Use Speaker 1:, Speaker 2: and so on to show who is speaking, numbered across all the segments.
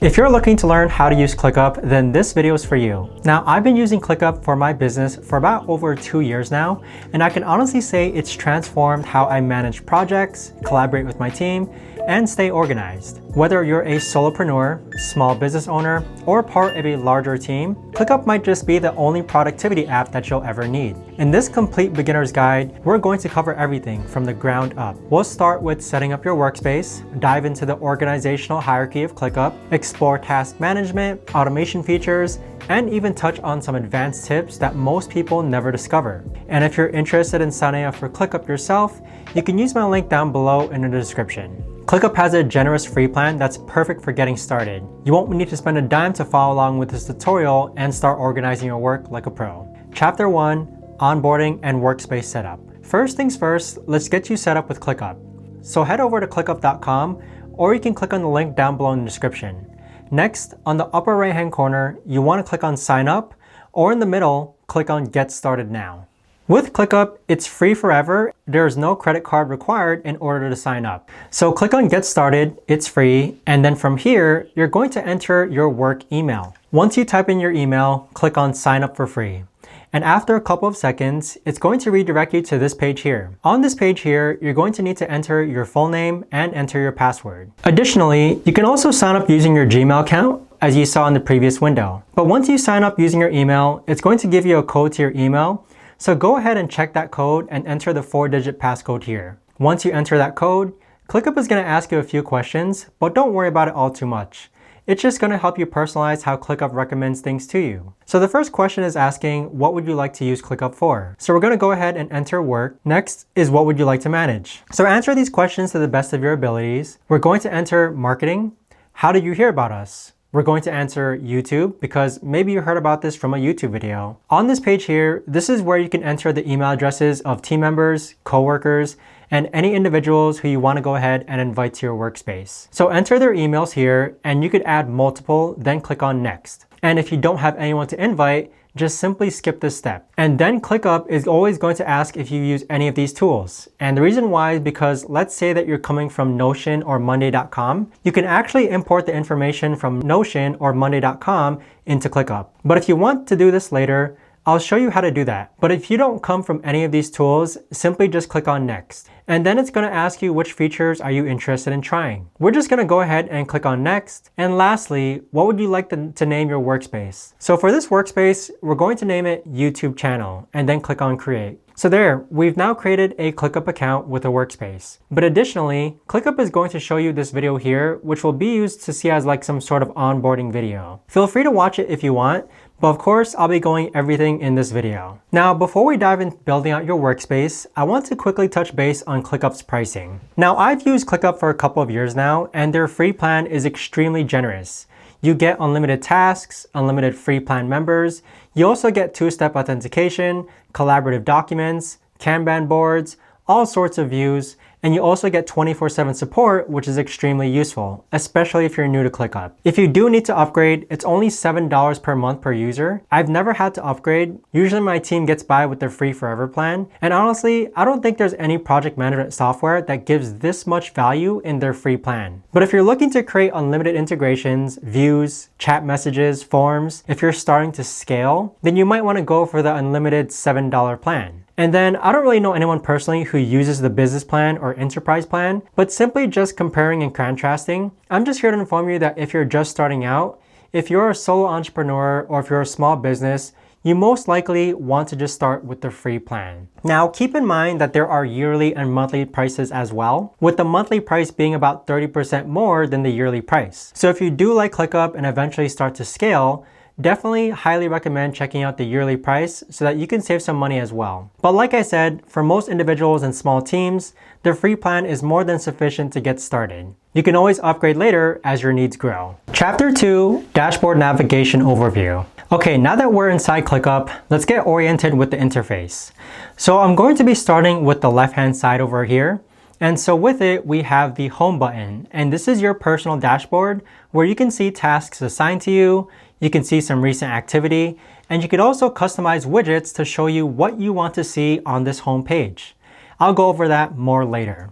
Speaker 1: If you're looking to learn how to use Clickup, then this video is for you. Now, I've been using Clickup for my business for about over 2 years now, and I can honestly say it's transformed how I manage projects, collaborate with my team, and stay organized. Whether you're a solopreneur, small business owner, or part of a larger team, Clickup might just be the only productivity app that you'll ever need. In this complete beginner's guide, we're going to cover everything from the ground up. We'll start with setting up your workspace, dive into the organizational hierarchy of Clickup, explore task management, automation features, and even touch on some advanced tips that most people never discover. And if you're interested in signing up for Clickup yourself, you can use my link down below in the description. Clickup has a generous free plan that's perfect for getting started. You won't need to spend a dime to follow along with this tutorial and start organizing your work like a pro. Chapter 1, Onboarding and Workspace Setup. First things first, let's get you set up with Clickup. So head over to clickup.com, or you can click on the link down below in the description. Next, on the upper right hand corner, you want to click on Sign Up, or in the middle, click on Get Started Now. With Clickup, it's free forever. There is no credit card required in order to sign up. So click on Get Started, it's free, and then from here, you're going to enter your work email. Once you type in your email, click on Sign Up for free. And after a couple of seconds, it's going to redirect you to this page here. On this page here, you're going to need to enter your full name and enter your password. Additionally, you can also sign up using your Gmail account, as you saw in the previous window. But once you sign up using your email, it's going to give you a code to your email. So go ahead and check that code and enter the 4-digit passcode here. Once you enter that code, Clickup is going to ask you a few questions, but don't worry about it all too much. It's just going to help you personalize how Clickup recommends things to you. So the first question is asking, what would you like to use Clickup for? So we're going to go ahead and enter work. Next is, what would you like to manage? So answer these questions to the best of your abilities. We're going to enter marketing. How did you hear about us? We're going to answer YouTube because maybe you heard about this from a YouTube video. On this page here, this is where you can enter the email addresses of team members, coworkers, and any individuals who you want to go ahead and invite to your workspace. So enter their emails here, and you could add multiple, then click on Next. And if you don't have anyone to invite, just simply skip this step. And then Clickup is always going to ask if you use any of these tools. And the reason why is because let's say that you're coming from Notion or Monday.com, you can actually import the information from Notion or Monday.com into Clickup. But if you want to do this later, I'll show you how to do that. But if you don't come from any of these tools, simply just click on Next. And then it's going to ask you which features are you interested in trying. We're just going to go ahead and click on Next. And lastly, what would you like to name your workspace? So for this workspace, we're going to name it YouTube channel and then click on Create. So there, we've now created a Clickup account with a workspace. But additionally, Clickup is going to show you this video here, which will be used to see as like some sort of onboarding video. Feel free to watch it if you want, but of course, I'll be going everything in this video. Now, before we dive into building out your workspace, I want to quickly touch base on Clickup's pricing. Now, I've used Clickup for a couple of years now, and their free plan is extremely generous. You get unlimited tasks, unlimited free plan members. You also get 2-step authentication, collaborative documents, Kanban boards, all sorts of views, and you also get 24/7 support, which is extremely useful, especially if you're new to Clickup. If you do need to upgrade, it's only $7 per month per user. I've never had to upgrade. Usually my team gets by with their free forever plan. And honestly, I don't think there's any project management software that gives this much value in their free plan. But if you're looking to create unlimited integrations, views, chat messages, forms, if you're starting to scale, then you might want to go for the unlimited $7 plan. And then I don't really know anyone personally who uses the business plan or enterprise plan, but simply just comparing and contrasting, I'm just here to inform you that if you're just starting out, if you're a solo entrepreneur or if you're a small business, you most likely want to just start with the free plan. Now, keep in mind that there are yearly and monthly prices as well, with the monthly price being about 30% more than the yearly price. So if you do like ClickUp and eventually start to scale, definitely highly recommend checking out the yearly price so that you can save some money as well. But like I said, for most individuals and small teams, the free plan is more than sufficient to get started. You can always upgrade later as your needs grow. Chapter 2, Dashboard Navigation Overview. Okay, now that we're inside Clickup, let's get oriented with the interface. So I'm going to be starting with the left-hand side over here. And so with it, we have the home button. And this is your personal dashboard where you can see tasks assigned to you. You can see some recent activity, and you can also customize widgets to show you what you want to see on this home page. I'll go over that more later.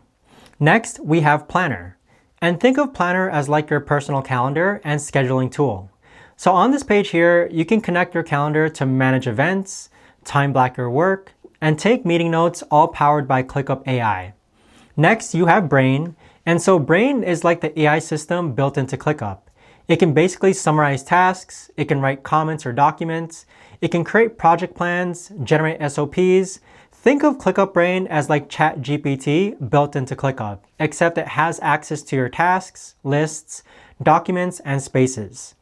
Speaker 1: Next, we have Planner. And think of Planner as like your personal calendar and scheduling tool. So on this page here, you can connect your calendar to manage events, time block your work, and take meeting notes, all powered by Clickup AI. Next, you have Brain. And so Brain is like the AI system built into Clickup. It can basically summarize tasks, it can write comments or documents, it can create project plans, generate SOPs. Think of Clickup Brain as like ChatGPT built into Clickup, except it has access to your tasks, lists, documents, and spaces.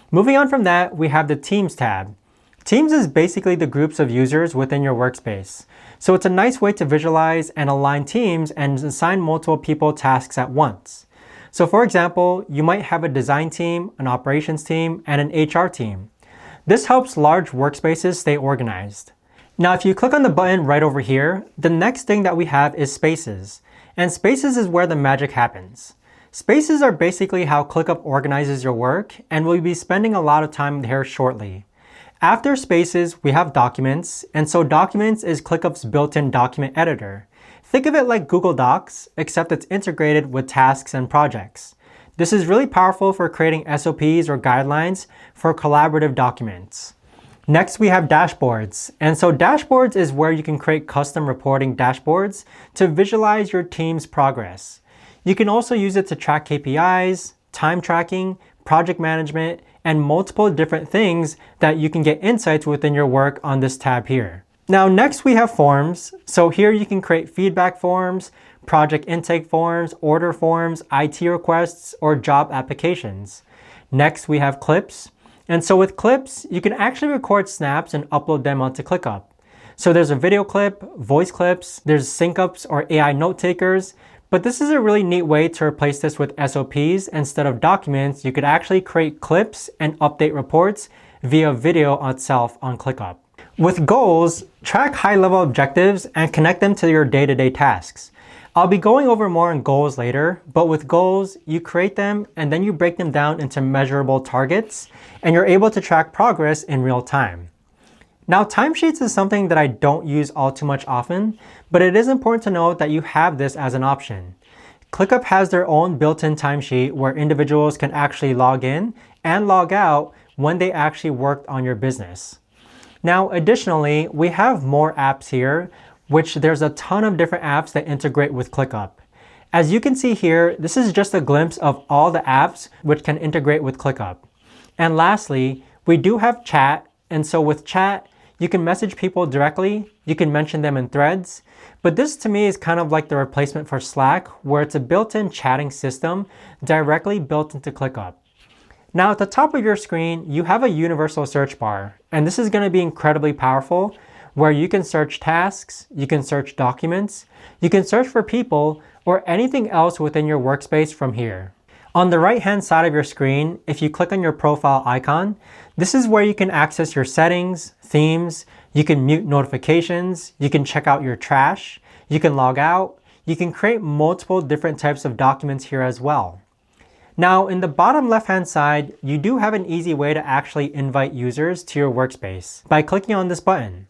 Speaker 1: Moving on from that, we have the Teams tab. Teams is basically the groups of users within your workspace. So it's a nice way to visualize and align teams and assign multiple people tasks at once. So for example, you might have a design team, an operations team, and an HR team. This helps large workspaces stay organized. Now, if you click on the button right over here, the next thing that we have is Spaces. And Spaces is where the magic happens. Spaces are basically how Clickup organizes your work, and we'll be spending a lot of time here shortly. After Spaces, we have Documents, and so Documents is Clickup's built-in document editor. Think of it like Google Docs, except it's integrated with tasks and projects. This is really powerful for creating SOPs or guidelines for collaborative documents. Next, we have Dashboards. And so Dashboards is where you can create custom reporting dashboards to visualize your team's progress. You can also use it to track KPIs, time tracking, project management, and multiple different things that you can get insights within your work on this tab here. Now, next we have Forms. So here you can create feedback forms, project intake forms, order forms, IT requests, or job applications. Next, we have Clips. And so with Clips, you can actually record snaps and upload them onto Clickup. So there's a video clip, voice clips, there's sync-ups or AI note takers, but this is a really neat way to replace this with SOPs. Instead of documents, you could actually create clips and update reports via video itself on Clickup. With Goals, track high-level objectives and connect them to your day-to-day tasks. I'll be going over more on goals later, but with goals, you create them and then you break them down into measurable targets, and you're able to track progress in real time. Now, timesheets is something that I don't use all too much often, but it is important to note that you have this as an option. Clickup has their own built-in timesheet where individuals can actually log in and log out when they actually worked on your business. Now, additionally, we have more apps here, which there's a ton of different apps that integrate with Clickup. As you can see here, this is just a glimpse of all the apps which can integrate with Clickup. And lastly, we do have chat. And so with chat, you can message people directly, you can mention them in threads, but this to me is kind of like the replacement for Slack, where it's a built-in chatting system directly built into Clickup. Now at the top of your screen, you have a universal search bar, and this is going to be incredibly powerful, where you can search tasks, you can search documents, you can search for people, or anything else within your workspace from here. On the right-hand side of your screen, if you click on your profile icon, this is where you can access your settings, themes, you can mute notifications, you can check out your trash, you can log out, you can create multiple different types of documents here as well. Now, in the bottom left-hand side, you do have an easy way to actually invite users to your workspace by clicking on this button.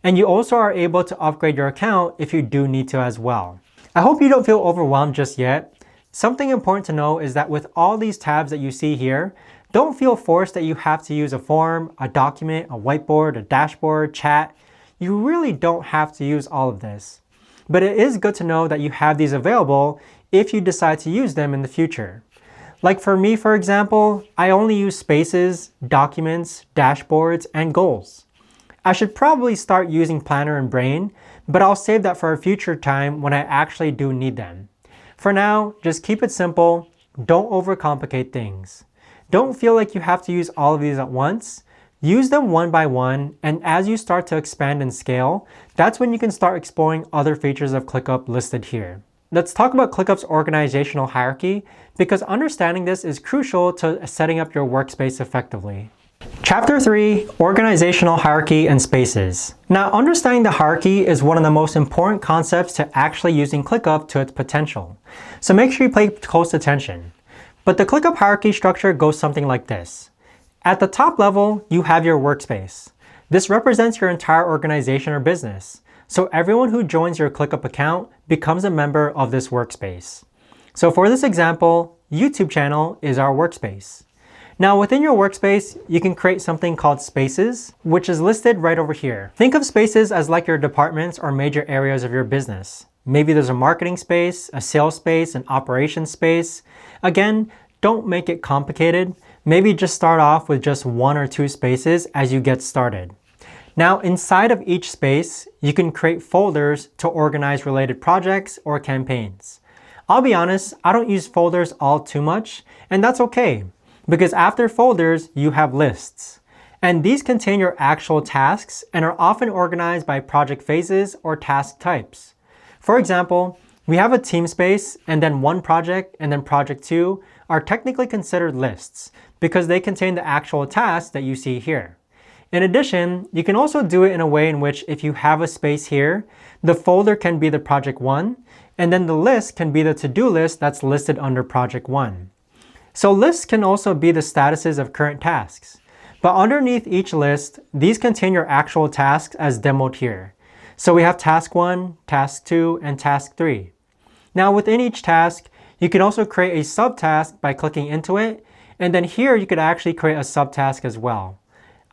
Speaker 1: And you also are able to upgrade your account if you do need to as well. I hope you don't feel overwhelmed just yet. Something important to know is that with all these tabs that you see here, don't feel forced that you have to use a form, a document, a whiteboard, a dashboard, chat. You really don't have to use all of this. But it is good to know that you have these available if you decide to use them in the future. Like for me, for example, I only use Spaces, Documents, Dashboards, and Goals. I should probably start using Planner and Brain, but I'll save that for a future time when I actually do need them. For now, just keep it simple. Don't overcomplicate things. Don't feel like you have to use all of these at once. Use them one by one, and as you start to expand and scale, that's when you can start exploring other features of Clickup listed here. Let's talk about Clickup's organizational hierarchy, because understanding this is crucial to setting up your workspace effectively. Chapter 3, Organizational Hierarchy and Spaces. Now, understanding the hierarchy is one of the most important concepts to actually using Clickup to its potential. So make sure you pay close attention. But the Clickup hierarchy structure goes something like this. At the top level, you have your workspace. This represents your entire organization or business. So everyone who joins your Clickup account becomes a member of this workspace. So for this example, YouTube channel is our workspace. Now within your workspace, you can create something called spaces, which is listed right over here. Think of spaces as like your departments or major areas of your business. Maybe there's a marketing space, a sales space, an operations space. Again, don't make it complicated. Maybe just start off with just 1 or 2 spaces as you get started. Now inside of each space, you can create folders to organize related projects or campaigns. I'll be honest, I don't use folders all too much, and that's okay, because after folders, you have lists. And these contain your actual tasks and are often organized by project phases or task types. For example, we have a team space, and then one project and then project 2 are technically considered lists because they contain the actual tasks that you see here. In addition, you can also do it in a way in which if you have a space here, the folder can be the project 1, and then the list can be the to-do list that's listed under project 1. So lists can also be the statuses of current tasks. But underneath each list, these contain your actual tasks as demoed here. So we have task 1, task 2, and task 3. Now within each task, you can also create a subtask by clicking into it, and then here you could actually create a subtask as well.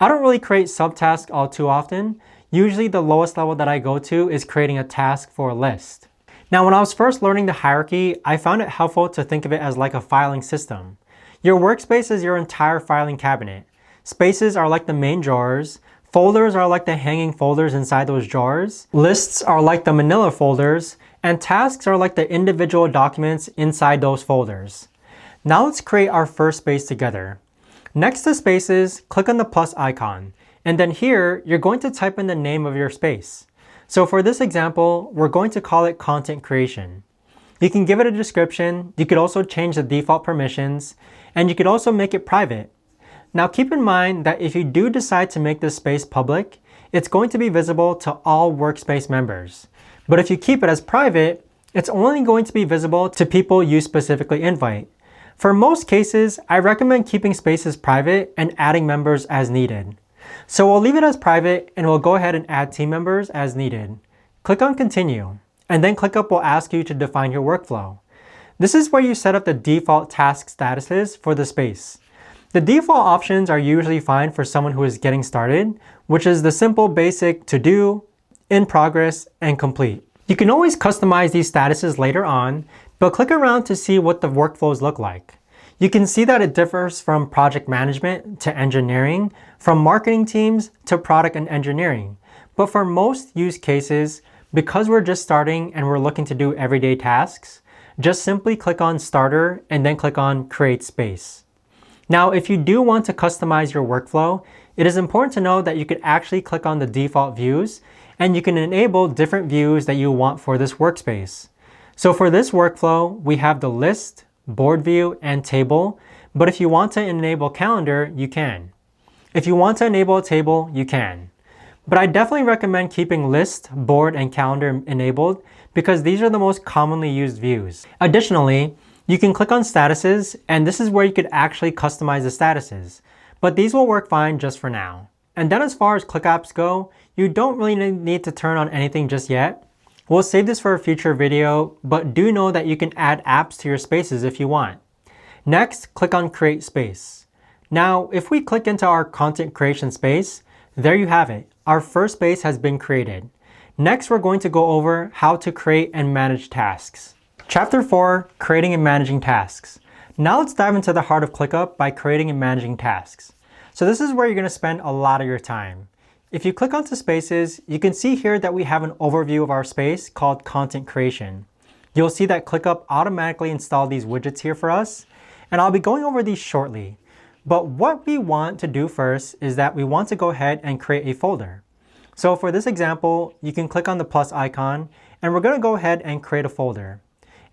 Speaker 1: I don't really create subtasks all too often. Usually the lowest level that I go to is creating a task for a list. Now when I was first learning the hierarchy, I found it helpful to think of it as like a filing system. Your workspace is your entire filing cabinet. Spaces are like the main drawers. Folders are like the hanging folders inside those drawers. Lists are like the manila folders. And tasks are like the individual documents inside those folders. Now let's create our first space together. Next to spaces, click on the plus icon. And then here, you're going to type in the name of your space. So for this example, we're going to call it content creation. You can give it a description. You could also change the default permissions, and you could also make it private. Now keep in mind that if you do decide to make this space public, it's going to be visible to all workspace members. But if you keep it as private, it's only going to be visible to people you specifically invite. For most cases, I recommend keeping spaces private and adding members as needed. So we'll leave it as private and we'll go ahead and add team members as needed. Click on continue, and then Clickup will ask you to define your workflow. This is where you set up the default task statuses for the space. The default options are usually fine for someone who is getting started, which is the simple basic to do, in progress, and complete. You can always customize these statuses later on, but click around to see what the workflows look like. You can see that it differs from project management to engineering, from marketing teams to product and engineering. But for most use cases, because we're just starting and we're looking to do everyday tasks, just simply click on Starter and then click on Create Space. Now, if you do want to customize your workflow, it is important to know that you could actually click on the default views and you can enable different views that you want for this workspace. So for this workflow, we have the list, board view, and table. But if you want to enable calendar, you can. If you want to enable a table, you can. But I definitely recommend keeping list, board, and calendar enabled because these are the most commonly used views. Additionally, you can click on statuses, and this is where you could actually customize the statuses. But these will work fine just for now. And then as far as ClickUps go, you don't really need to turn on anything just yet. We'll save this for a future video, but do know that you can add apps to your spaces if you want. Next, click on Create Space. Now, if we click into our content creation space, there you have it. Our first space has been created. Next, we're going to go over how to create and manage tasks. Chapter 4, Creating and Managing Tasks. Now let's dive into the heart of ClickUp by creating and managing tasks. So this is where you're going to spend a lot of your time. If you click onto spaces, you can see here that we have an overview of our space called content creation. You'll see that ClickUp automatically installed these widgets here for us, and I'll be going over these shortly. But what we want to do first is that we want to go ahead and create a folder. So for this example, you can click on the plus icon, and we're going to go ahead and create a folder.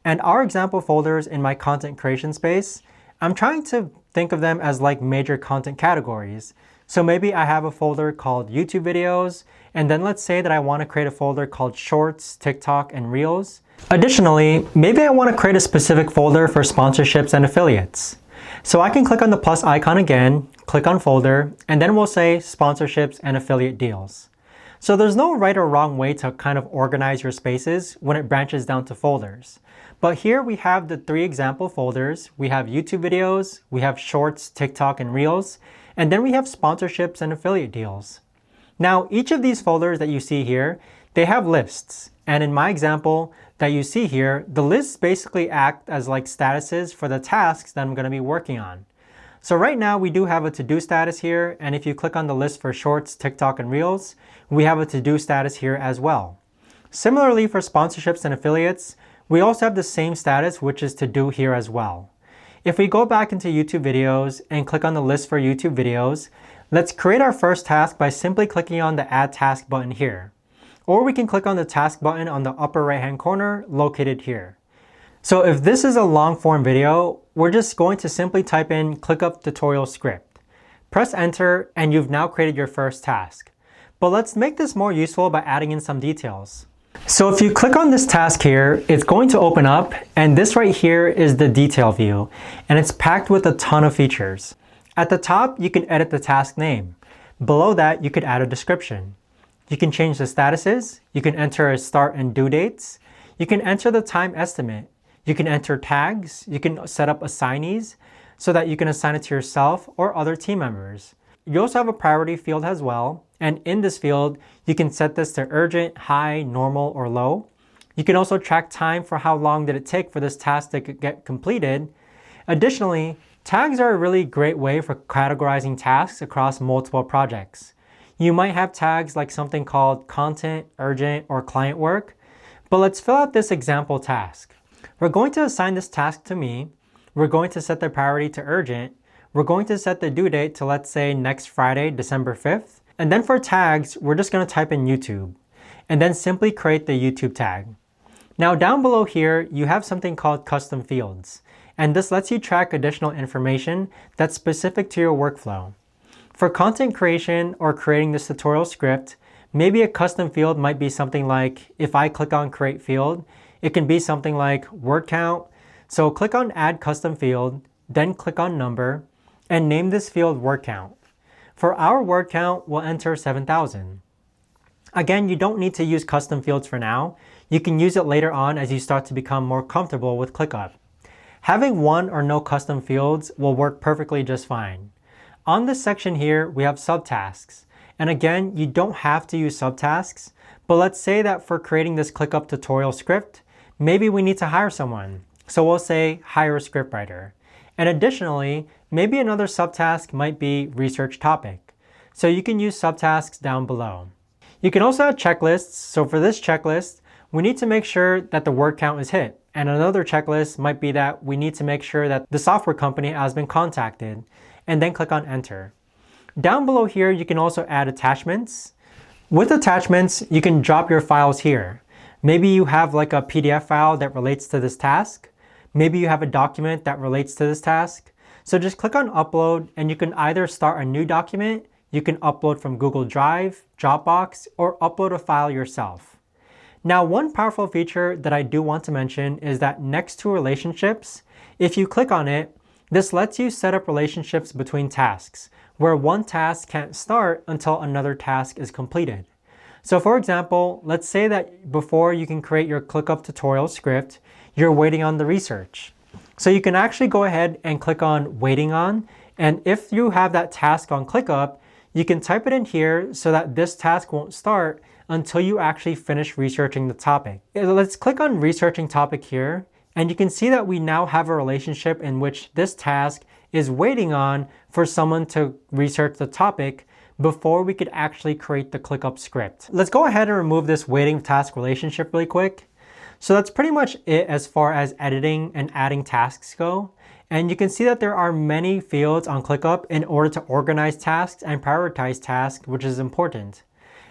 Speaker 1: And our example folders in my content creation space, I'm trying to think of them as like major content categories. So maybe I have a folder called YouTube videos, and then let's say that I want to create a folder called Shorts, TikTok, and Reels. Additionally, maybe I want to create a specific folder for sponsorships and affiliates. So I can click on the plus icon again, click on folder, and then we'll say sponsorships and affiliate deals. So there's no right or wrong way to kind of organize your spaces when it branches down to folders. But here we have the 3 example folders. We have YouTube videos, we have Shorts, TikTok, and Reels, and then we have sponsorships and affiliate deals. Now, each of these folders that you see here, they have lists. And in my example that you see here, the lists basically act as like statuses for the tasks that I'm going to be working on. So right now we do have a to-do status here, and if you click on the list for Shorts, TikTok, and Reels, we have a to-do status here as well. Similarly for sponsorships and affiliates, we also have the same status, which is to do here as well. If we go back into YouTube videos and click on the list for YouTube videos, let's create our first task by simply clicking on the Add Task button here. Or we can click on the task button on the upper right hand corner located here. So if this is a long form video, we're just going to simply type in Clickup tutorial script. Press enter and you've now created your first task. But let's make this more useful by adding in some details. So if you click on this task here, it's going to open up, and this right here is the detail view, and it's packed with a ton of features. At the top, you can edit the task name. Below that, you could add a description. You can change the statuses, you can enter a start and due dates, you can enter the time estimate, you can enter tags, you can set up assignees so that you can assign it to yourself or other team members. You also have a priority field as well, and in this field, you can set this to urgent, high, normal, or low. You can also track time for how long did it take for this task to get completed. Additionally, tags are a really great way for categorizing tasks across multiple projects. You might have tags like something called content, urgent, or client work, but let's fill out this example task. We're going to assign this task to me. We're going to set the priority to urgent. We're going to set the due date to, let's say, next Friday, December 5th. And then for tags, we're just going to type in YouTube and then simply create the YouTube tag. Now down below here, you have something called custom fields, and this lets you track additional information that's specific to your workflow. For content creation or creating this tutorial script, maybe a custom field might be something like, if I click on create field, it can be something like word count. So click on add custom field, then click on number, and name this field word count. For our word count, we'll enter 7,000. Again, you don't need to use custom fields for now. You can use it later on as you start to become more comfortable with Clickup. Having one or no custom fields will work perfectly just fine. On this section here, we have subtasks. And again, you don't have to use subtasks, but let's say that for creating this Clickup tutorial script, maybe we need to hire someone. So we'll say hire a scriptwriter. And additionally, maybe another subtask might be research topic. So you can use subtasks down below. You can also add checklists. So for this checklist, we need to make sure that the word count is hit. And another checklist might be that we need to make sure that the software company has been contacted, and then click on enter. Down below here, you can also add attachments. With attachments, you can drop your files here. Maybe you have like a PDF file that relates to this task. Maybe you have a document that relates to this task. So just click on upload, and you can either start a new document, you can upload from Google Drive, Dropbox, or upload a file yourself. Now, one powerful feature that I do want to mention is that next to relationships, if you click on it, this lets you set up relationships between tasks, where one task can't start until another task is completed. So for example, let's say that before you can create your Clickup tutorial script, you're waiting on the research. So you can actually go ahead and click on waiting on, and if you have that task on Clickup, you can type it in here so that this task won't start until you actually finish researching the topic. Let's click on researching topic here, and you can see that we now have a relationship in which this task is waiting on for someone to research the topic before we could actually create the Clickup script. Let's go ahead and remove this waiting task relationship really quick. So that's pretty much it as far as editing and adding tasks go. And you can see that there are many fields on Clickup in order to organize tasks and prioritize tasks, which is important.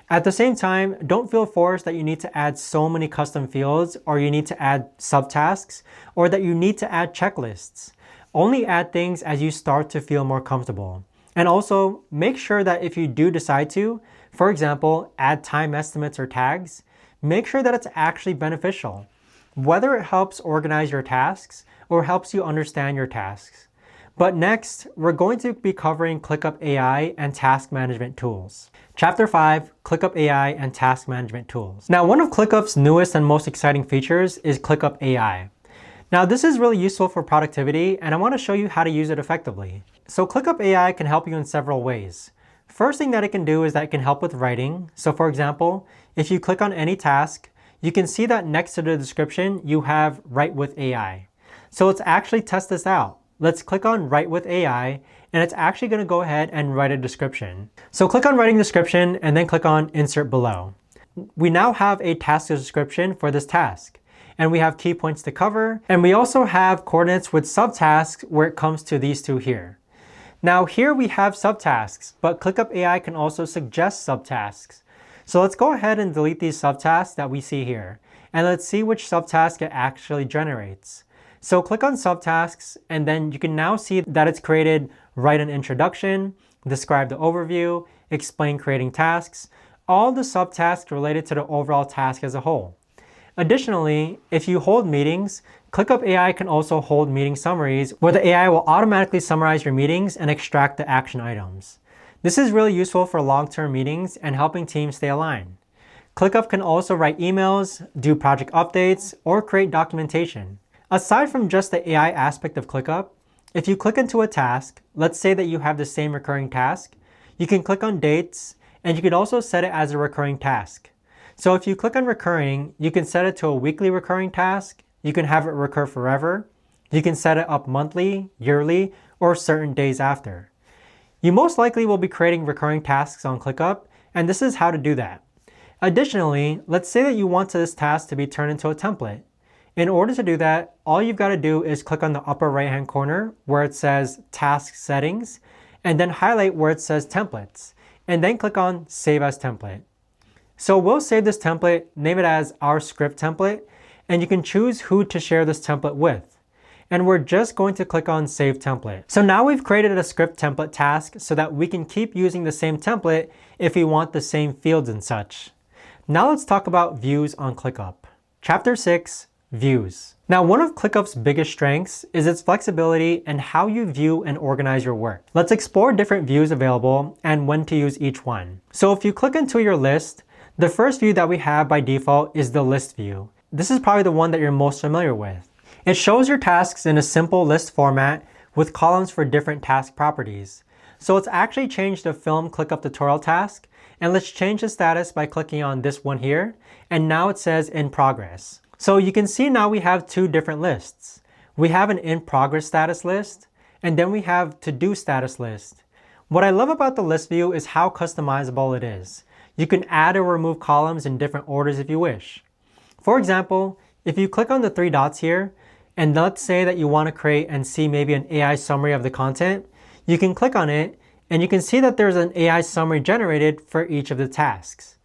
Speaker 1: At the same time, don't feel forced that you need to add so many custom fields, or you need to add subtasks, or that you need to add checklists. Only add things as you start to feel more comfortable. And also, make sure that if you do decide to, for example, add time estimates or tags, make sure that it's actually beneficial, whether it helps organize your tasks or helps you understand your tasks. But next, we're going to be covering Clickup AI and task management tools. Chapter 5, Clickup AI and task management tools. Now, one of Clickup's newest and most exciting features is Clickup AI. Now this is really useful for productivity, and I want to show you how to use it effectively. So Clickup AI can help you in several ways. First thing that it can do is that it can help with writing. So for example, if you click on any task, you can see that next to the description, you have Write with AI. So let's actually test this out. Let's click on Write with AI, and it's actually going to go ahead and write a description. So click on Writing Description and then click on Insert Below. We now have a task description for this task, and we have key points to cover, and we also have coordinates with subtasks where it comes to these two here. Now here we have subtasks, but Clickup AI can also suggest subtasks. So let's go ahead and delete these subtasks that we see here, and let's see which subtask it actually generates. So click on subtasks, and then you can now see that it's created Write an introduction, describe the overview, explain creating tasks, all the subtasks related to the overall task as a whole. Additionally, if you hold meetings, Clickup AI can also hold meeting summaries where the AI will automatically summarize your meetings and extract the action items. This is really useful for long-term meetings and helping teams stay aligned. Clickup can also write emails, do project updates, or create documentation. Aside from just the AI aspect of Clickup, if you click into a task, let's say that you have the same recurring task, you can click on dates, and you can also set it as a recurring task. So if you click on recurring, you can set it to a weekly recurring task, you can have it recur forever, you can set it up monthly, yearly, or certain days after. You most likely will be creating recurring tasks on Clickup, and this is how to do that. Additionally, let's say that you want this task to be turned into a template. In order to do that, all you've got to do is click on the upper right-hand corner where it says Task Settings, and then highlight where it says Templates, and then click on Save as Template. So we'll save this template, name it as our script template, and you can choose who to share this template with. And we're just going to click on Save Template. So now we've created a script template task so that we can keep using the same template if we want the same fields and such. Now let's talk about views on Clickup. Chapter 6, Views. Now, one of Clickup's biggest strengths is its flexibility and how you view and organize your work. Let's explore different views available and when to use each one. So if you click into your list, the first view that we have by default is the list view. This is probably the one that you're most familiar with. It shows your tasks in a simple list format with columns for different task properties. So let's actually change the film Clickup tutorial task, and let's change the status by clicking on this one here, and now it says in progress. So you can see now we have two different lists. We have an in progress status list, and then we have to do status list. What I love about the list view is how customizable it is. You can add or remove columns in different orders if you wish. For example, if you click on the three dots here, and let's say that you want to create and see maybe an AI summary of the content, you can click on it, and you can see that there's an AI summary generated for each of the tasks.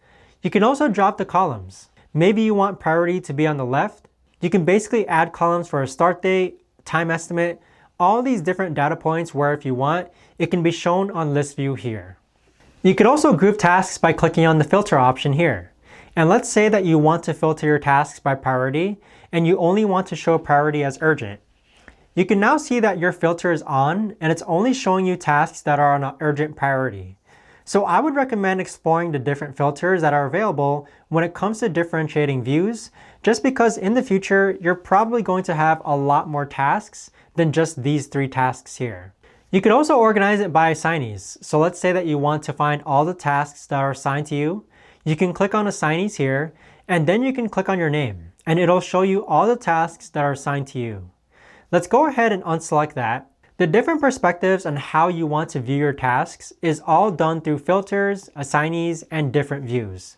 Speaker 1: You can also drop the columns. Maybe you want priority to be on the left. You can basically add columns for a start date, time estimate, all these different data points where if you want, it can be shown on list view here. You could also group tasks by clicking on the filter option here. And let's say that you want to filter your tasks by priority and you only want to show priority as urgent. You can now see that your filter is on and it's only showing you tasks that are on an urgent priority. So I would recommend exploring the different filters that are available when it comes to differentiating views, just because in the future, you're probably going to have a lot more tasks than just these three tasks here. You could also organize it by assignees. So let's say that you want to find all the tasks that are assigned to you. You can click on assignees here, and then you can click on your name, and it'll show you all the tasks that are assigned to you. Let's go ahead and unselect that. The different perspectives on how you want to view your tasks is all done through filters, assignees, and different views.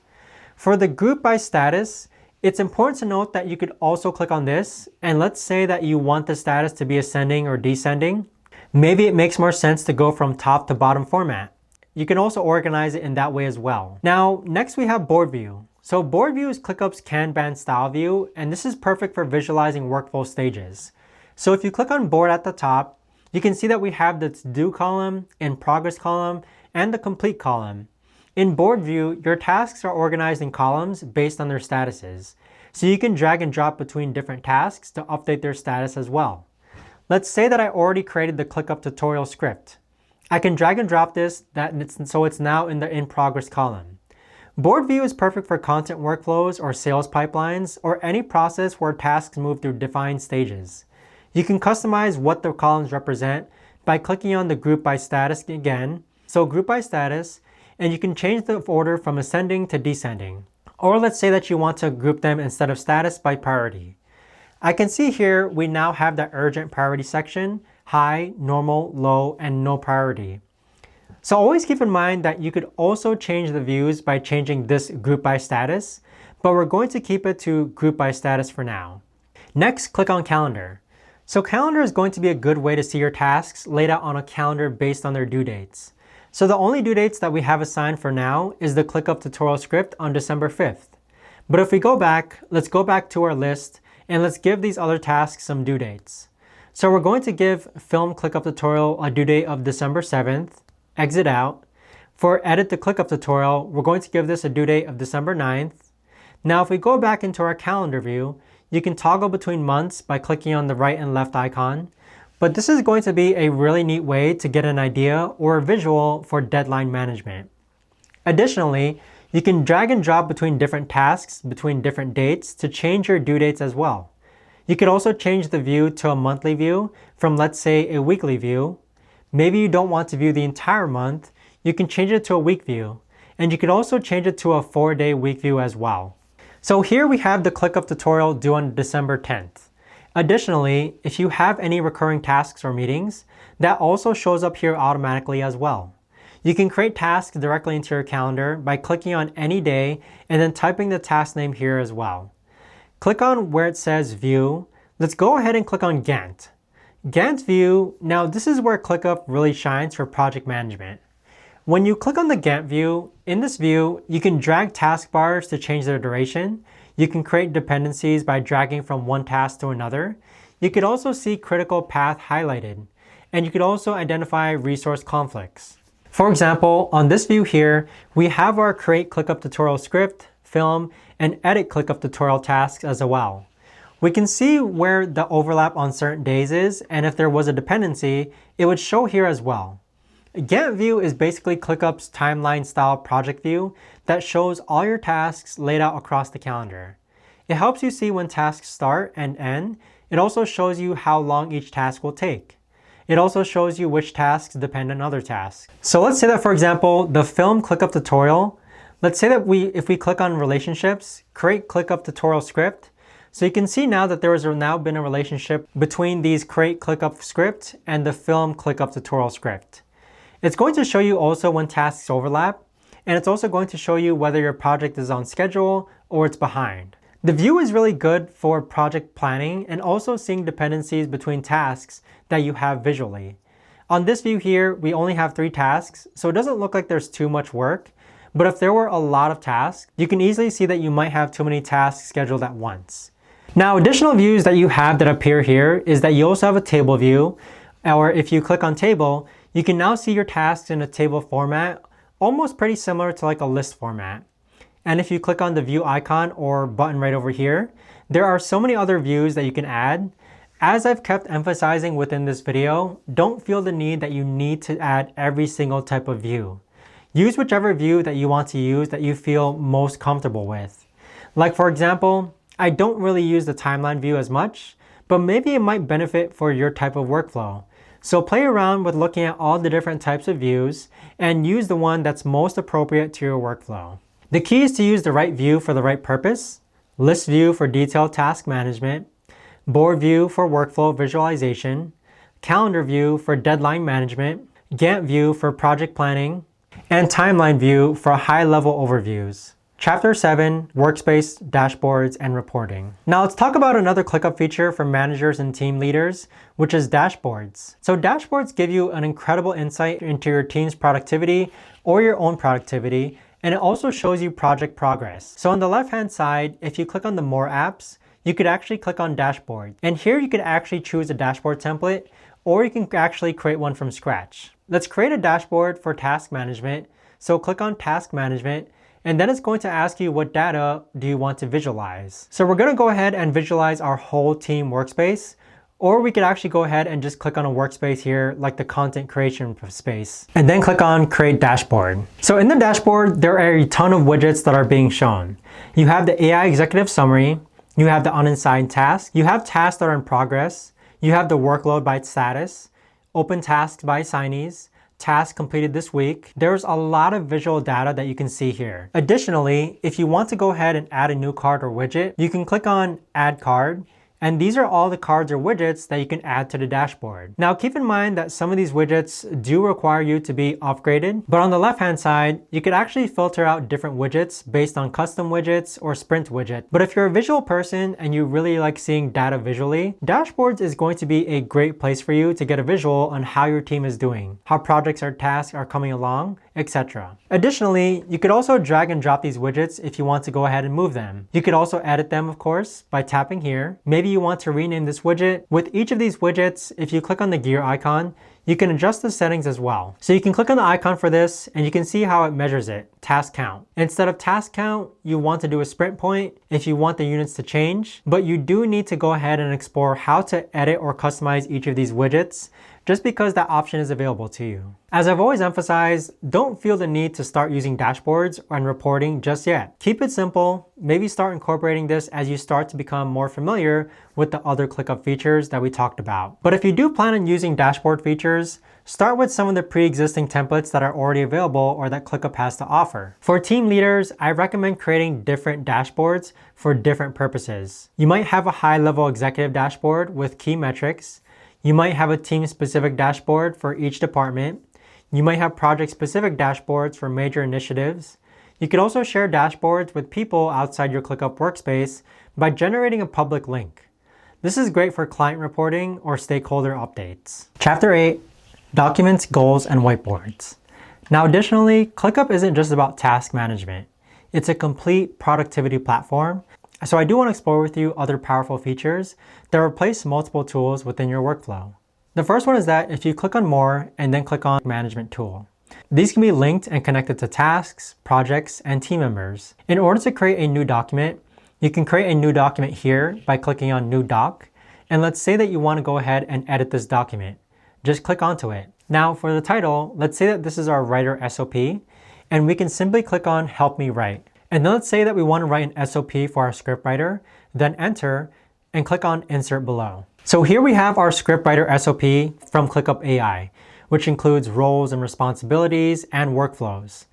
Speaker 1: For the group by status, it's important to note that you could also click on this, and let's say that you want the status to be ascending or descending. Maybe it makes more sense to go from top to bottom format. You can also organize it in that way as well. Now, next we have board view. So board view is Clickup's Kanban style view, and this is perfect for visualizing workflow stages. So if you click on board at the top, you can see that we have the to-do column, in progress column, and the complete column. In board view, your tasks are organized in columns based on their statuses. So you can drag and drop between different tasks to update their status as well. Let's say that I already created the Clickup tutorial script. I can drag and drop this so it's now in the in progress column. Board view is perfect for content workflows or sales pipelines or any process where tasks move through defined stages. You can customize what the columns represent by clicking on the group by status again, so group by status, and you can change the order from ascending to descending. Or let's say that you want to group them instead of status by priority. I can see here we now have the urgent priority section, high, normal, low, and no priority. So always keep in mind that you could also change the views by changing this group by status, but we're going to keep it to group by status for now. Next, click on calendar. So calendar is going to be a good way to see your tasks laid out on a calendar based on their due dates. So the only due dates that we have assigned for now is the Clickup tutorial script on December 5th. But if we go back, let's go back to our list and let's give these other tasks some due dates. So we're going to give Film Clickup tutorial a due date of December 7th, exit out. For Edit the Clickup tutorial, we're going to give this a due date of December 9th. Now if we go back into our calendar view, you can toggle between months by clicking on the right and left icon. But this is going to be a really neat way to get an idea or a visual for deadline management. Additionally, you can drag and drop between different tasks between different dates to change your due dates as well. You could also change the view to a monthly view from, let's say, a weekly view. Maybe you don't want to view the entire month, you can change it to a week view. And you could also change it to a 4-day week view as well. So here we have the Clickup tutorial due on December 10th. Additionally, if you have any recurring tasks or meetings, that also shows up here automatically as well. You can create tasks directly into your calendar by clicking on any day and then typing the task name here as well. Click on where it says View. Let's go ahead and click on Gantt. Gantt view, now this is where ClickUp really shines for project management. When you click on the Gantt view, in this view, you can drag taskbars to change their duration. You can create dependencies by dragging from one task to another. You could also see critical path highlighted, and you could also identify resource conflicts. For example, on this view here, we have our Create ClickUp tutorial script, Film, and Edit ClickUp tutorial tasks as well. We can see where the overlap on certain days is, and if there was a dependency, it would show here as well. Gantt view is basically ClickUp's timeline style project view that shows all your tasks laid out across the calendar. It helps you see when tasks start and end. It also shows you how long each task will take. It also shows you which tasks depend on other tasks. So let's say that, for example, the Film ClickUp tutorial, let's say that if we click on relationships, create ClickUp tutorial script. So you can see now that there has now been a relationship between these Create ClickUp script and the Film ClickUp tutorial script. It's going to show you also when tasks overlap, and it's also going to show you whether your project is on schedule or it's behind. The view is really good for project planning and also seeing dependencies between tasks that you have visually. On this view here, we only have 3 tasks, so it doesn't look like there's too much work, but if there were a lot of tasks, you can easily see that you might have too many tasks scheduled at once. Now, additional views that you have that appear here is that you also have a table view, or if you click on table, you can now see your tasks in a table format, almost pretty similar to like a list format. And if you click on the view icon or button right over here, there are so many other views that you can add. As I've kept emphasizing within this video, don't feel the need that you need to add every single type of view. Use whichever view that you want to use that you feel most comfortable with. Like for example, I don't really use the timeline view as much, but maybe it might benefit for your type of workflow. So play around with looking at all the different types of views and use the one that's most appropriate to your workflow. The key is to use the right view for the right purpose, list view for detailed task management, board view for workflow visualization, calendar view for deadline management, Gantt view for project planning, and timeline view for high-level overviews. Chapter 7, Workspace, Dashboards, and Reporting. Now let's talk about another ClickUp feature for managers and team leaders, which is dashboards. So dashboards give you an incredible insight into your team's productivity or your own productivity, and it also shows you project progress. So on the left-hand side, if you click on the More Apps, you could actually click on Dashboard. And here you could actually choose a dashboard template, or you can actually create one from scratch. Let's create a dashboard for task management. So click on Task Management, and then it's going to ask you what data do you want to visualize. So we're going to go ahead and visualize our whole team workspace, Or we could actually go ahead and just click on a workspace here, like the content creation space, and then click on create dashboard. So in the dashboard, there are a ton of widgets that are being shown. You have the AI executive summary, you have the unassigned tasks, you have tasks that are in progress, you have the workload by status, open tasks by assignees, tasks completed this week. There's a lot of visual data that you can see here. Additionally, if you want to go ahead and add a new card or widget, you can click on add card. And these are all the cards or widgets that you can add to the dashboard. Now keep in mind that some of these widgets do require you to be upgraded, but on the left-hand side, you could actually filter out different widgets based on custom widgets or sprint widget. But if you're a visual person and you really like seeing data visually, dashboards is going to be a great place for you to get a visual on how your team is doing, how projects or tasks are coming along, etc. Additionally, you could also drag and drop these widgets if you want to go ahead and move them. You could also edit them, of course, by tapping here. Maybe you want to rename this widget. With each of these widgets, if you click on the gear icon, you can adjust the settings as well. So you can click on the icon for this and you can see how it measures it, task count. Instead of task count, you want to do a sprint point if you want the units to change, but you do need to go ahead and explore how to edit or customize each of these widgets, just because that option is available to you. As I've always emphasized, don't feel the need to start using dashboards and reporting just yet. Keep it simple. Maybe start incorporating this as you start to become more familiar with the other ClickUp features that we talked about. But if you do plan on using dashboard features, start with some of the pre-existing templates that are already available or that ClickUp has to offer. For team leaders, I recommend creating different dashboards for different purposes. You might have a high-level executive dashboard with key metrics. You might have a team-specific dashboard for each department. You might have project-specific dashboards for major initiatives. You could also share dashboards with people outside your ClickUp workspace by generating a public link. This is great for client reporting or stakeholder updates. Chapter 8, Documents, Goals, and Whiteboards. Now additionally, ClickUp isn't just about task management. It's a complete productivity platform. So I do want to explore with you other powerful features that replace multiple tools within your workflow. The first one is that if you click on More and then click on Management Tool, these can be linked and connected to tasks, projects, and team members. In order to create a new document, you can create a new document here by clicking on New Doc. And let's say that you want to go ahead and edit this document. Just click onto it. Now for the title, let's say that this is our writer SOP, and we can simply click on Help Me Write. And then let's say that we want to write an SOP for our scriptwriter, then enter and click on Insert below. So here we have our scriptwriter SOP from ClickUp AI, which includes roles and responsibilities and workflows.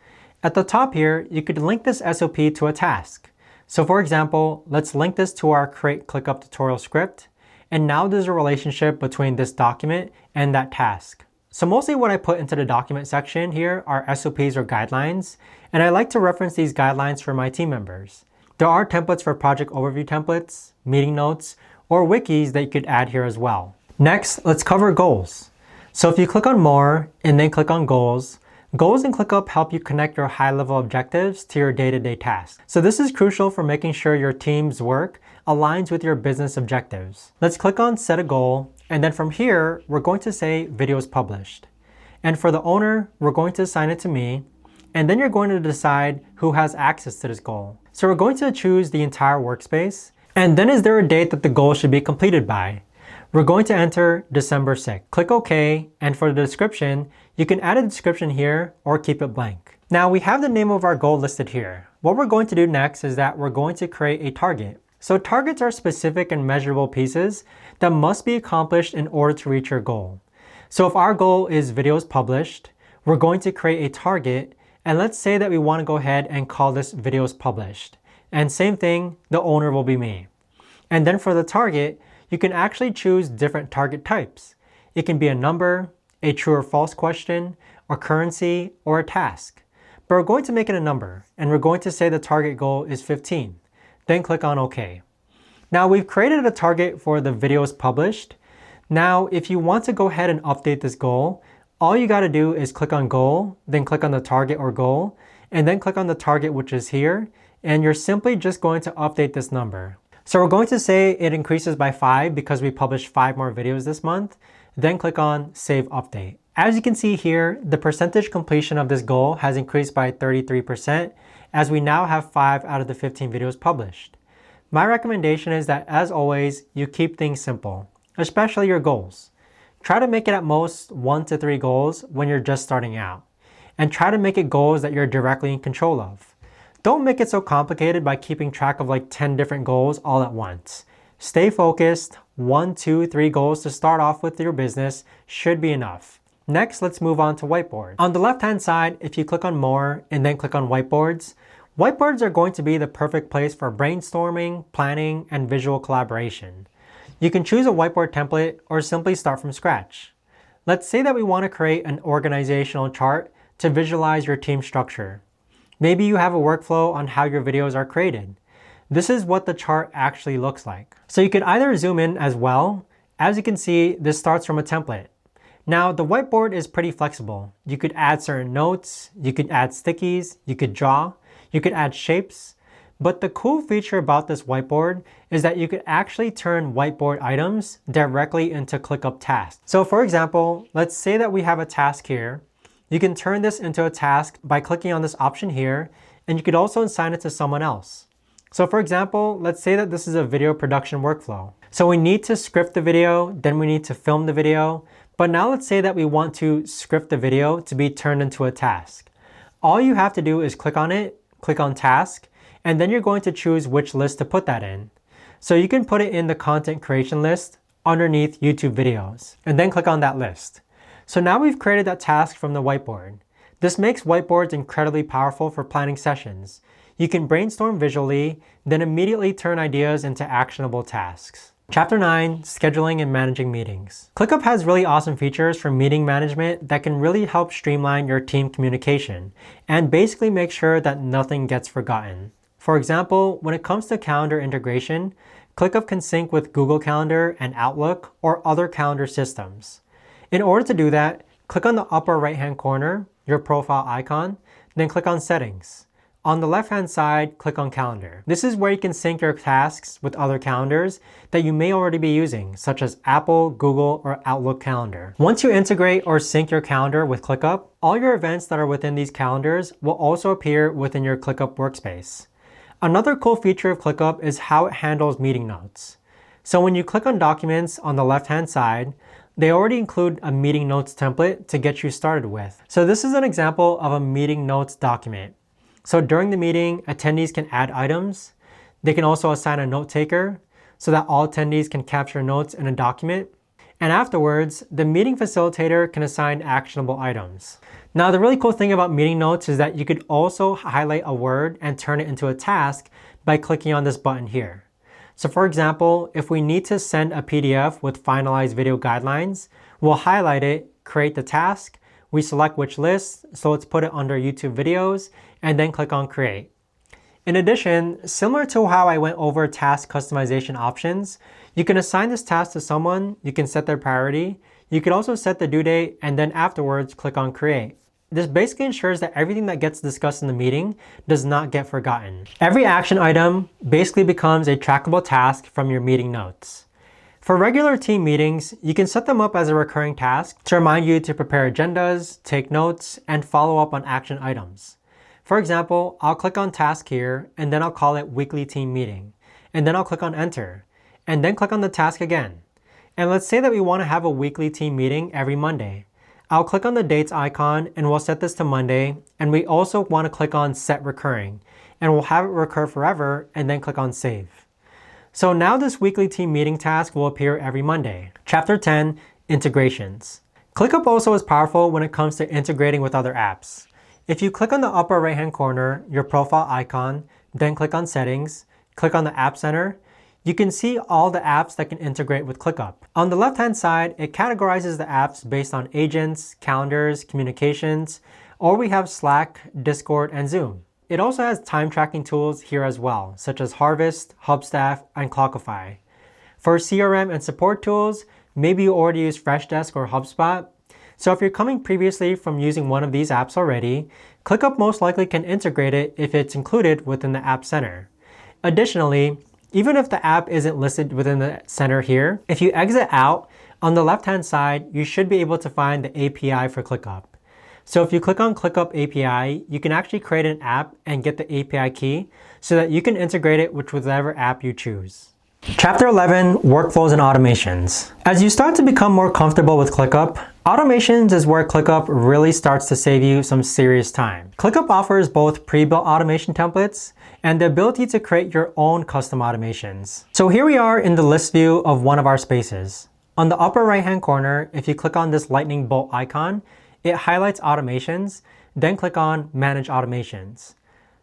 Speaker 1: At the top here, you could link this SOP to a task. So for example, let's link this to our Create ClickUp tutorial script. And now there's a relationship between this document and that task. So mostly what I put into the document section here are SOPs or guidelines, and I like to reference these guidelines for my team members. There are templates for project overview templates, meeting notes, or wikis that you could add here as well. Next, let's cover goals. So if you click on More and then click on Goals, goals in ClickUp help you connect your high-level objectives to your day-to-day tasks. So this is crucial for making sure your team's work aligns with your business objectives. Let's click on Set a Goal, and then from here, we're going to say Videos Published. And for the owner, we're going to assign it to me, and then you're going to decide who has access to this goal. So we're going to choose the entire workspace, and then is there a date that the goal should be completed by? We're going to enter December 6th. Click OK, and for the description, you can add a description here or keep it blank. Now we have the name of our goal listed here. What we're going to do next is that we're going to create a target. So targets are specific and measurable pieces that must be accomplished in order to reach your goal. So if our goal is videos published, we're going to create a target, and let's say that we want to go ahead and call this videos published. And same thing, the owner will be me. And then for the target, you can actually choose different target types. It can be a number, a true or false question, a currency, or a task. But we're going to make it a number, and we're going to say the target goal is 15. Then click on OK. Now we've created a target for the videos published. Now, if you want to go ahead and update this goal, all you got to do is click on Goal, then click on the target or goal, and then click on the target, which is here, and you're simply just going to update this number. So we're going to say it increases by 5 because we published 5 more videos this month, then click on Save Update. As you can see here, the percentage completion of this goal has increased by 33%, as we now have 5 out of the 15 videos published. My recommendation is that, as always, you keep things simple. especially your goals. Try to make it at most 1 to 3 goals when you're just starting out. And try to make it goals that you're directly in control of. Don't make it so complicated by keeping track of like 10 different goals all at once. Stay focused. 1, 2, 3 goals to start off with your business should be enough. Next, let's move on to whiteboard. On the left-hand side, if you click on more and then click on whiteboards, whiteboards are going to be the perfect place for brainstorming, planning, and visual collaboration. You can choose a whiteboard template or simply start from scratch. Let's say that we want to create an organizational chart to visualize your team structure. Maybe you have a workflow on how your videos are created. This is what the chart actually looks like. So you could either zoom in as well. As you can see, this starts from a template. Now, the whiteboard is pretty flexible. You could add certain notes, you could add stickies, you could draw, you could add shapes. But the cool feature about this whiteboard is that you could actually turn whiteboard items directly into ClickUp tasks. So for example, let's say that we have a task here. You can turn this into a task by clicking on this option here, and you could also assign it to someone else. So for example, let's say that this is a video production workflow. So we need to script the video, then we need to film the video. But now let's say that we want to script the video to be turned into a task. All you have to do is click on it, click on task, and then you're going to choose which list to put that in. So you can put it in the content creation list underneath YouTube videos, and then click on that list. So now we've created that task from the whiteboard. This makes whiteboards incredibly powerful for planning sessions. You can brainstorm visually, then immediately turn ideas into actionable tasks. Chapter 9, Scheduling and Managing Meetings. ClickUp has really awesome features for meeting management that can really help streamline your team communication and basically make sure that nothing gets forgotten. For example, when it comes to calendar integration, ClickUp can sync with Google Calendar and Outlook or other calendar systems. In order to do that, click on the upper right-hand corner, your profile icon, then click on Settings. On the left-hand side, click on Calendar. This is where you can sync your tasks with other calendars that you may already be using, such as Apple, Google, or Outlook Calendar. Once you integrate or sync your calendar with ClickUp, all your events that are within these calendars will also appear within your ClickUp workspace. Another cool feature of ClickUp is how it handles meeting notes. So when you click on Documents on the left-hand side, they already include a meeting notes template to get you started with. So this is an example of a meeting notes document. So during the meeting, attendees can add items. They can also assign a note taker so that all attendees can capture notes in a document. And afterwards, the meeting facilitator can assign actionable items. Now, the really cool thing about meeting notes is that you could also highlight a word and turn it into a task by clicking on this button here. So for example, if we need to send a PDF with finalized video guidelines, we'll highlight it, create the task, we select which list, so let's put it under YouTube videos, and then click on Create. In addition, similar to how I went over task customization options, you can assign this task to someone, you can set their priority, you can also set the due date, and then afterwards click on Create. This basically ensures that everything that gets discussed in the meeting does not get forgotten. Every action item basically becomes a trackable task from your meeting notes. For regular team meetings, you can set them up as a recurring task to remind you to prepare agendas, take notes, and follow up on action items. For example, I'll click on Task here, and then I'll call it Weekly Team Meeting. And then I'll click on Enter, and then click on the task again. And let's say that we want to have a weekly team meeting every Monday. I'll click on the dates icon and we'll set this to Monday, and we also want to click on Set Recurring, and we'll have it recur forever and then click on Save. So now this weekly team meeting task will appear every Monday. Chapter 10, Integrations. ClickUp also is powerful when it comes to integrating with other apps. If you click on the upper right hand corner, your profile icon, then click on Settings, click on the App Center, you can see all the apps that can integrate with ClickUp. On the left-hand side, it categorizes the apps based on agents, calendars, communications, or we have Slack, Discord, and Zoom. It also has time tracking tools here as well, such as Harvest, Hubstaff, and Clockify. For CRM and support tools, maybe you already use Freshdesk or HubSpot. So if you're coming previously from using one of these apps already, ClickUp most likely can integrate it if it's included within the App Center. Additionally, even if the app isn't listed within the center here, if you exit out, on the left-hand side, you should be able to find the API for ClickUp. So if you click on ClickUp API, you can actually create an app and get the API key so that you can integrate it with whatever app you choose. Chapter 11, Workflows and Automations. As you start to become more comfortable with ClickUp, automations is where ClickUp really starts to save you some serious time. ClickUp offers both pre-built automation templates and the ability to create your own custom automations. So here we are in the list view of one of our spaces. On the upper right-hand corner, if you click on this lightning bolt icon, it highlights automations, then click on Manage Automations.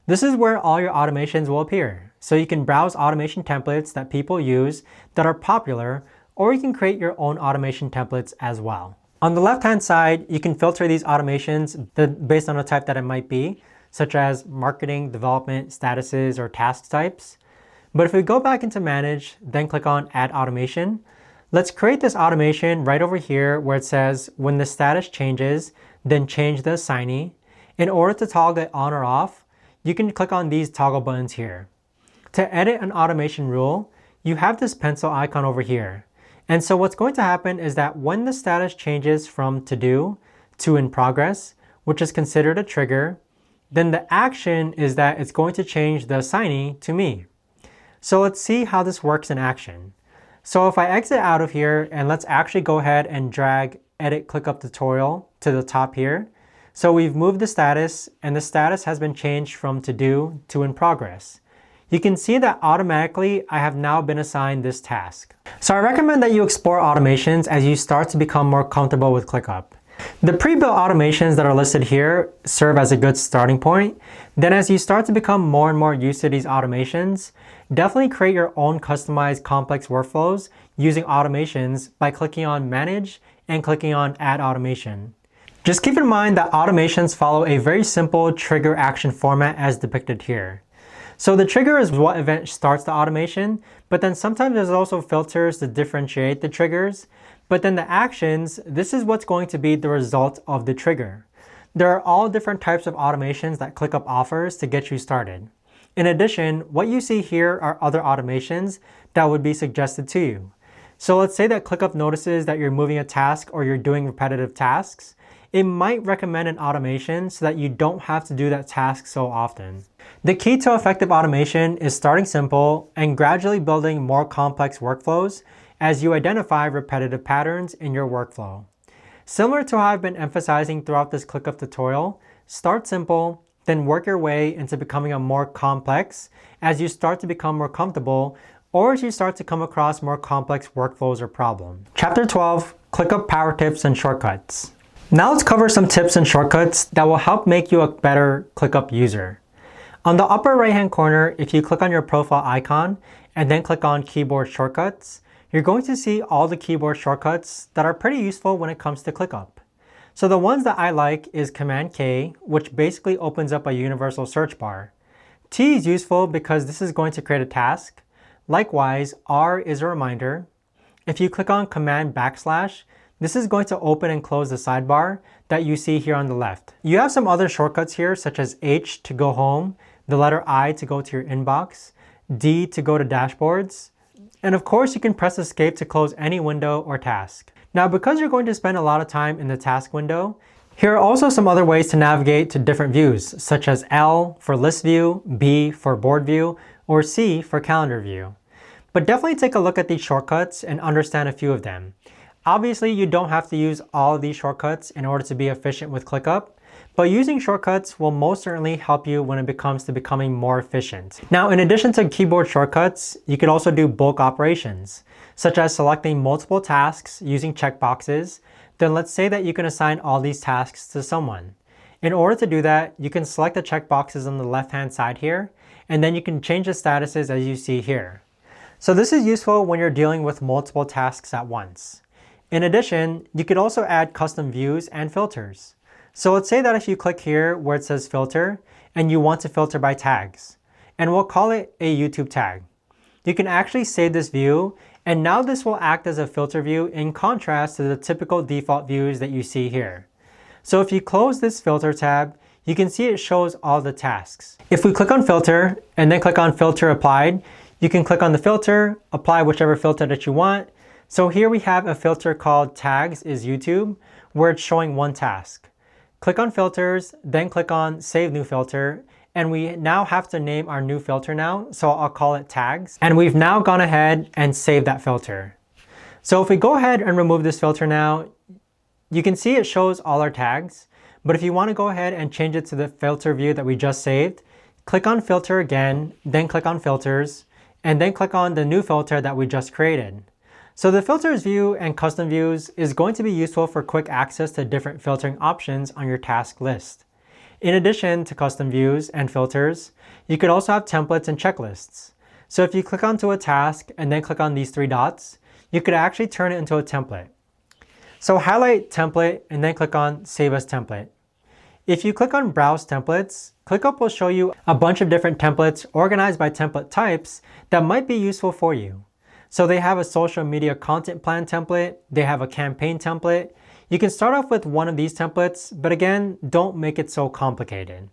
Speaker 1: This is where all your automations will appear. So you can browse automation templates that people use that are popular, or you can create your own automation templates as well. On the left-hand side, you can filter these automations based on the type that it might be, such as marketing, development, statuses, or task types. But if we go back into Manage, then click on Add Automation, let's create this automation right over here where it says when the status changes, then change the assignee. In order to toggle it on or off, you can click on these toggle buttons here. To edit an automation rule, you have this pencil icon over here. And so what's going to happen is that when the status changes from to do to in progress, which is considered a trigger, then the action is that it's going to change the assignee to me. So let's see how this works in action. So if I exit out of here, and let's actually go ahead and drag Edit ClickUp Tutorial to the top here. So we've moved the status, and the status has been changed from to do to in progress. You can see that automatically I have now been assigned this task. So I recommend that you explore automations as you start to become more comfortable with ClickUp. The pre-built automations that are listed here serve as a good starting point. Then as you start to become more and more used to these automations, definitely create your own customized complex workflows using automations by clicking on Manage and clicking on Add Automation. Just keep in mind that automations follow a very simple trigger action format as depicted here. So the trigger is what event starts the automation, but then sometimes there's also filters to differentiate the triggers. But then the actions, this is what's going to be the result of the trigger. There are all different types of automations that ClickUp offers to get you started. In addition, what you see here are other automations that would be suggested to you. So let's say that ClickUp notices that you're moving a task or you're doing repetitive tasks. It might recommend an automation so that you don't have to do that task so often. The key to effective automation is starting simple and gradually building more complex workflows as you identify repetitive patterns in your workflow. Similar to how I've been emphasizing throughout this ClickUp tutorial, start simple, then work your way into becoming a more complex as you start to become more comfortable or as you start to come across more complex workflows or problems. Chapter 12, ClickUp Power Tips and Shortcuts. Now let's cover some tips and shortcuts that will help make you a better ClickUp user. On the upper right-hand corner, if you click on your profile icon and then click on Keyboard Shortcuts, you're going to see all the keyboard shortcuts that are pretty useful when it comes to ClickUp. So the ones that I like is Command K, which basically opens up a universal search bar. T is useful because this is going to create a task. Likewise, R is a reminder. If you click on Command \, this is going to open and close the sidebar that you see here on the left. You have some other shortcuts here such as H to go home, the letter I to go to your inbox, D to go to dashboards, and of course you can press escape to close any window or task. Now because you're going to spend a lot of time in the task window, here are also some other ways to navigate to different views such as L for list view, B for board view, or C for calendar view. But definitely take a look at these shortcuts and understand a few of them. Obviously, you don't have to use all of these shortcuts in order to be efficient with ClickUp, but using shortcuts will most certainly help you when it comes to becoming more efficient. Now, in addition to keyboard shortcuts, you could also do bulk operations, such as selecting multiple tasks using checkboxes. Then let's say that you can assign all these tasks to someone. In order to do that, you can select the checkboxes on the left-hand side here, and then you can change the statuses as you see here. So this is useful when you're dealing with multiple tasks at once. In addition, you could also add custom views and filters. So let's say that if you click here where it says filter and you want to filter by tags, and we'll call it a YouTube tag. You can actually save this view, and now this will act as a filter view in contrast to the typical default views that you see here. So if you close this filter tab, you can see it shows all the tasks. If we click on filter and then click on filter applied, you can click on the filter, apply whichever filter that you want. So here we have a filter called Tags is YouTube, where it's showing one task. Click on Filters, then click on Save New Filter, and we now have to name our new filter now, so I'll call it tags. And we've now gone ahead and saved that filter. So if we go ahead and remove this filter now, you can see it shows all our tags. But if you want to go ahead and change it to the filter view that we just saved, click on filter again, then click on filters, and then click on the new filter that we just created. So the filters view and custom views is going to be useful for quick access to different filtering options on your task list. In addition to custom views and filters, you could also have templates and checklists. So if you click onto a task and then click on these three dots, you could actually turn it into a template. So highlight template and then click on save as template. If you click on browse templates, Clickup will show you a bunch of different templates organized by template types that might be useful for you. So they have a social media content plan template, they have a campaign template. You can start off with one of these templates, but again, don't make it so complicated.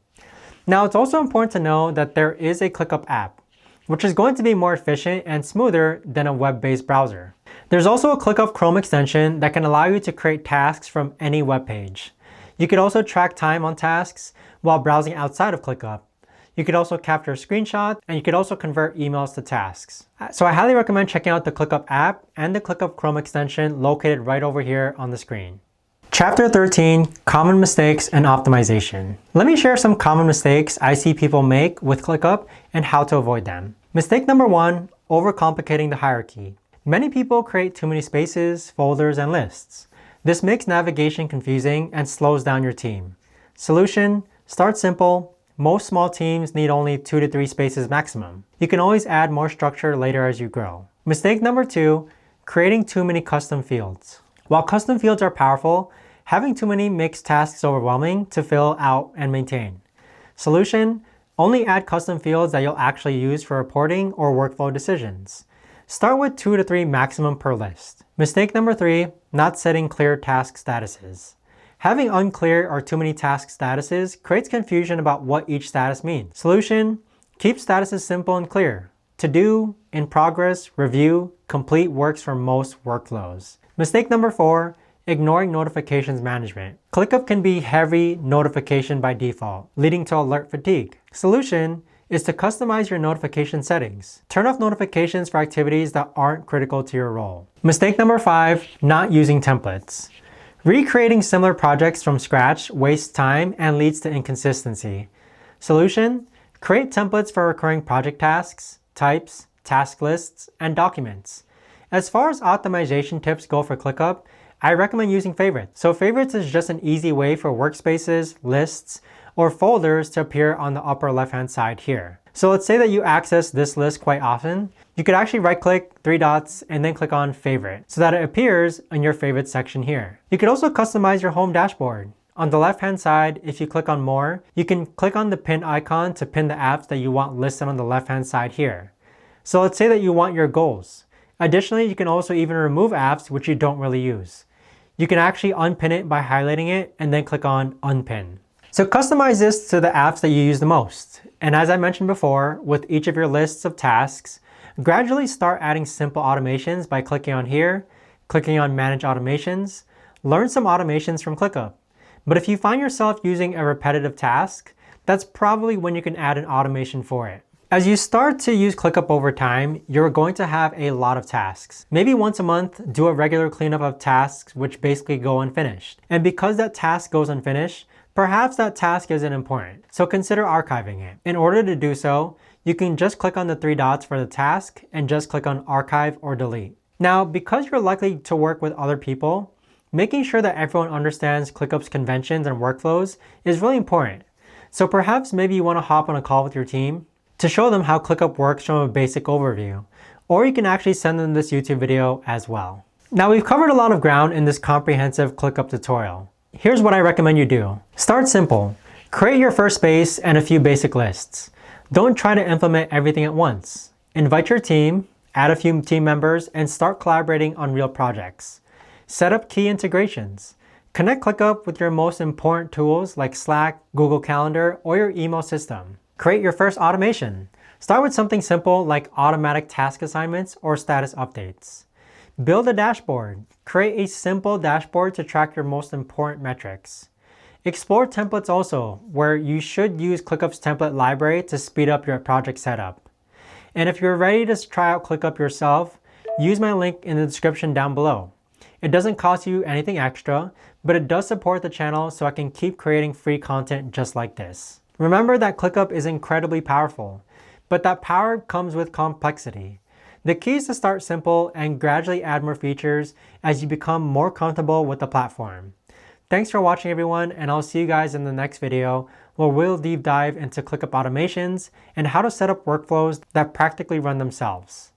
Speaker 1: Now it's also important to know that there is a Clickup app, which is going to be more efficient and smoother than a web-based browser. There's also a Clickup Chrome extension that can allow you to create tasks from any web page. You could also track time on tasks while browsing outside of Clickup. You could also capture screenshots, and you could also convert emails to tasks. So I highly recommend checking out the Clickup app and the Clickup Chrome extension located right over here on the screen. Chapter 13, Common Mistakes and Optimization. Let me share some common mistakes I see people make with Clickup and how to avoid them. Mistake number 1, overcomplicating the hierarchy. Many people create too many spaces, folders, and lists. This makes navigation confusing and slows down your team. Solution, start simple. Most small teams need only 2 to 3 spaces maximum. You can always add more structure later as you grow. Mistake number 2, creating too many custom fields. While custom fields are powerful, having too many makes tasks overwhelming to fill out and maintain. Solution, only add custom fields that you'll actually use for reporting or workflow decisions. Start with 2 to 3 maximum per list. Mistake number 3, not setting clear task statuses. Having unclear or too many task statuses creates confusion about what each status means. Solution, keep statuses simple and clear. To do, in progress, review, complete works for most workflows. Mistake number 4, ignoring notifications management. Clickup can be heavy notification by default, leading to alert fatigue. Solution is to customize your notification settings. Turn off notifications for activities that aren't critical to your role. Mistake number 5, not using templates. Recreating similar projects from scratch wastes time and leads to inconsistency. Solution, create templates for recurring project tasks, types, task lists, and documents. As far as optimization tips go for Clickup, I recommend using favorites. So favorites is just an easy way for workspaces, lists, or folders to appear on the upper left-hand side here. So let's say that you access this list quite often. You could actually right-click, 3 dots, and then click on Favorite so that it appears in your Favorites section here. You could also customize your home dashboard. On the left-hand side, if you click on More, you can click on the pin icon to pin the apps that you want listed on the left-hand side here. So let's say that you want your goals. Additionally, you can also even remove apps which you don't really use. You can actually unpin it by highlighting it and then click on Unpin. So customize this to the apps that you use the most. And as I mentioned before, with each of your lists of tasks, gradually start adding simple automations by clicking on here, clicking on Manage Automations. Learn some automations from Clickup. But if you find yourself using a repetitive task, that's probably when you can add an automation for it. As you start to use Clickup over time, you're going to have a lot of tasks. Maybe once a month, do a regular cleanup of tasks which basically go unfinished. And because that task goes unfinished, perhaps that task isn't important, so consider archiving it. In order to do so, you can just click on the 3 dots for the task and just click on Archive or Delete. Now, because you're likely to work with other people, making sure that everyone understands Clickup's conventions and workflows is really important. So perhaps maybe you want to hop on a call with your team to show them how Clickup works from a basic overview, or you can actually send them this YouTube video as well. Now we've covered a lot of ground in this comprehensive Clickup tutorial. Here's what I recommend you do. Start simple. Create your first space and a few basic lists. Don't try to implement everything at once. Invite your team, add a few team members, and start collaborating on real projects. Set up key integrations. Connect Clickup with your most important tools like Slack, Google Calendar, or your email system. Create your first automation. Start with something simple like automatic task assignments or status updates. Build a dashboard. Create a simple dashboard to track your most important metrics. Explore templates also, where you should use ClickUp's template library to speed up your project setup. And if you're ready to try out ClickUp yourself, use my link in the description down below. It doesn't cost you anything extra, but it does support the channel so I can keep creating free content just like this. Remember that ClickUp is incredibly powerful, but that power comes with complexity. The key is to start simple and gradually add more features as you become more comfortable with the platform. Thanks for watching everyone, and I'll see you guys in the next video where we'll deep dive into ClickUp automations and how to set up workflows that practically run themselves.